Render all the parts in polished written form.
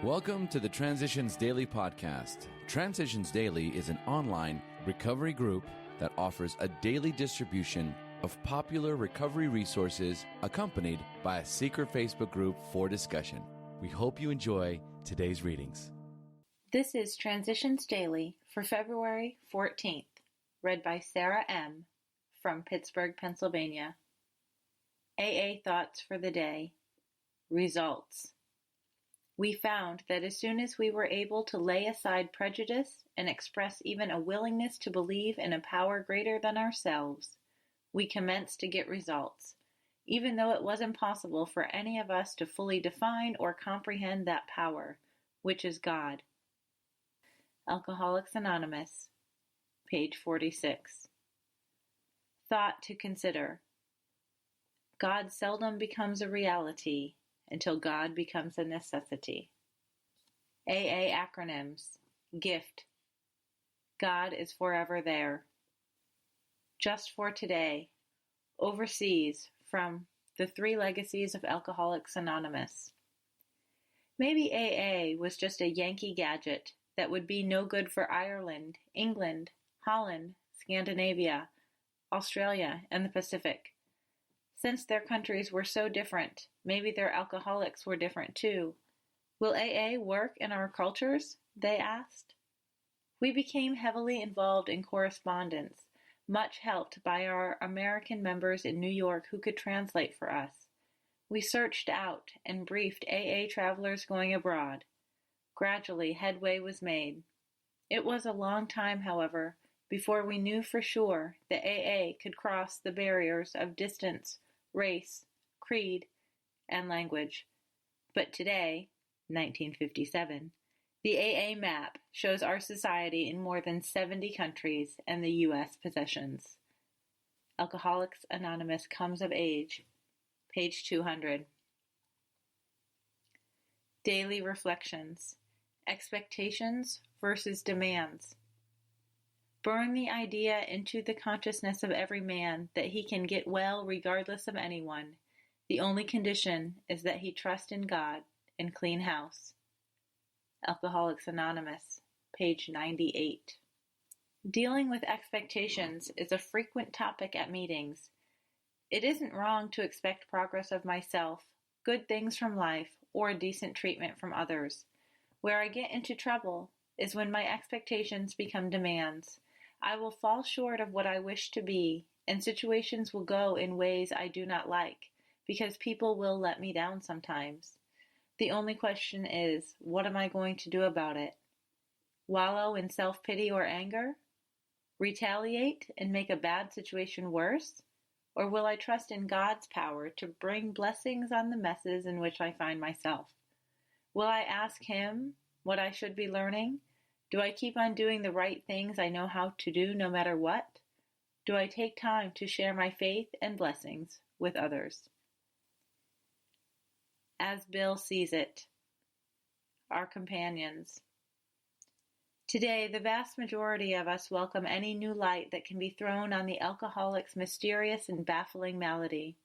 Welcome to the Transitions Daily podcast. Transitions Daily is an online recovery group that offers a daily distribution of popular recovery resources accompanied by a secret Facebook group for discussion. We hope you enjoy today's readings. This is Transitions Daily for February 14th, read by Sarah M. from Pittsburgh, Pennsylvania. AA Thoughts for the Day. Results. We found that as soon as we were able to lay aside prejudice and express even a willingness to believe in a power greater than ourselves, we commenced to get results, even though it was impossible for any of us to fully define or comprehend that power, which is God. Alcoholics Anonymous, page 46. Thought to consider. God seldom becomes a reality until God becomes a necessity. AA acronyms. GIFT. God is forever there. Just for today. Overseas from The Three Legacies of Alcoholics Anonymous. Maybe AA was just a Yankee gadget that would be no good for Ireland, England, Holland, Scandinavia, Australia, and the Pacific. Since their countries were so different, maybe their alcoholics were different too. Will AA work in our cultures? They asked. We became heavily involved in correspondence, much helped by our American members in New York who could translate for us. We searched out and briefed AA travelers going abroad. Gradually, headway was made. It was a long time, however, before we knew for sure that AA could cross the barriers of distance, race, creed, and language. But today, 1957, the AA map shows our society in more than 70 countries and the U.S. possessions. Alcoholics Anonymous Comes of Age, page 200. Daily Reflections. Expectations versus demands. Burn the idea into the consciousness of every man that he can get well regardless of anyone. The only condition is that he trust in God and clean house. Alcoholics Anonymous, page 98. Dealing with expectations is a frequent topic at meetings. It isn't wrong to expect progress of myself, good things from life, or decent treatment from others. Where I get into trouble is when my expectations become demands. I will fall short of what I wish to be, and situations will go in ways I do not like, because people will let me down sometimes. The only question is, what am I going to do about it? Wallow in self-pity or anger? Retaliate and make a bad situation worse? Or will I trust in God's power to bring blessings on the messes in which I find myself? Will I ask Him what I should be learning? Do I keep on doing the right things I know how to do no matter what? Do I take time to share my faith and blessings with others? As Bill Sees It. Our companions. Today, the vast majority of us welcome any new light that can be thrown on the alcoholic's mysterious and baffling malady.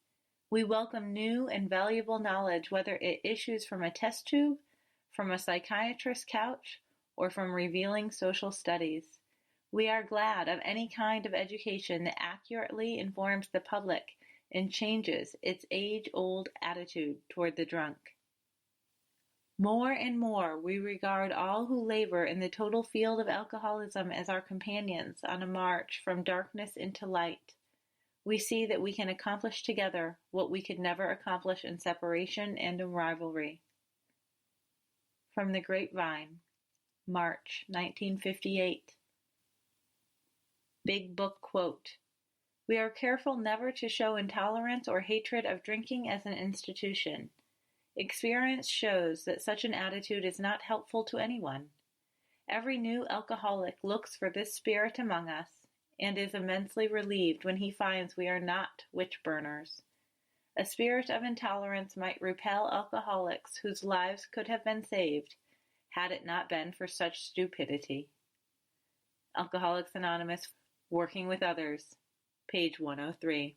We welcome new and valuable knowledge, whether it issues from a test tube, from a psychiatrist's couch, or from revealing social studies. We are glad of any kind of education that accurately informs the public and changes its age-old attitude toward the drunk. More and more we regard all who labor in the total field of alcoholism as our companions on a march from darkness into light. We see that we can accomplish together what we could never accomplish in separation and in rivalry. From the Grapevine, March 1958. Big Book Quote. We are careful never to show intolerance or hatred of drinking as an institution. Experience shows that such an attitude is not helpful to anyone. Every new alcoholic looks for this spirit among us and is immensely relieved when he finds we are not witch-burners. A spirit of intolerance might repel alcoholics whose lives could have been saved had it not been for such stupidity. Alcoholics Anonymous, Working with Others, page 103.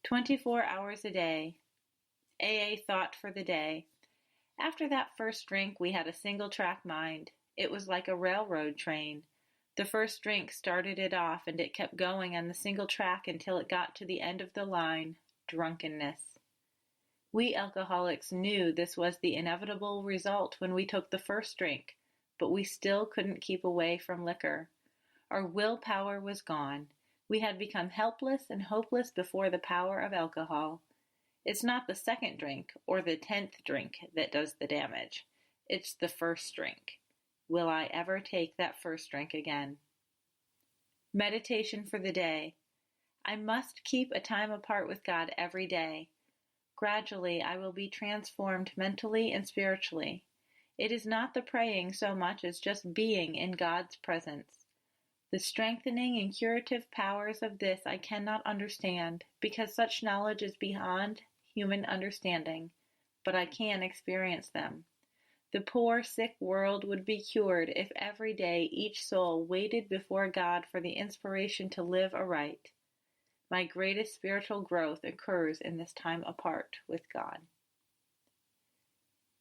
24 hours a day. AA Thought for the Day. After that first drink, we had a single-track mind. It was like a railroad train. The first drink started it off, and it kept going on the single track until it got to the end of the line, drunkenness. We alcoholics knew this was the inevitable result when we took the first drink, but we still couldn't keep away from liquor. Our willpower was gone. We had become helpless and hopeless before the power of alcohol. It's not the second drink or the 10th drink that does the damage. It's the first drink. Will I ever take that first drink again? Meditation for the day. I must keep a time apart with God every day. Gradually, I will be transformed mentally and spiritually. It is not the praying so much as just being in God's presence. The strengthening and curative powers of this I cannot understand, because such knowledge is beyond human understanding, but I can experience them. The poor, sick world would be cured if every day each soul waited before God for the inspiration to live aright. My greatest spiritual growth occurs in this time apart with God.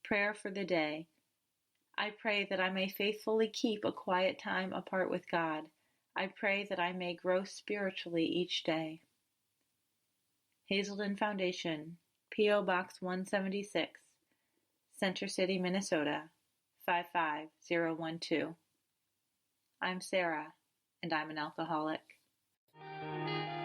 Prayer for the day. I pray that I may faithfully keep a quiet time apart with God. I pray that I may grow spiritually each day. Hazelden Foundation, P.O. Box 176, Center City, Minnesota, 55012. I'm Sarah, and I'm an alcoholic.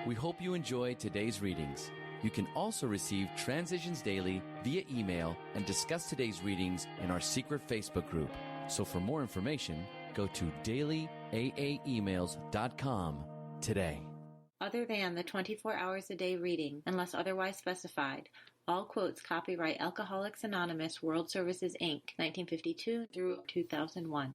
We hope you enjoyed today's readings. You can also receive Transitions Daily via email and discuss today's readings in our secret Facebook group. So for more information, go to dailyaaemails.com today. Other than the 24 hours a day reading, unless otherwise specified, all quotes copyright Alcoholics Anonymous World Services, Inc., 1952 through 2001.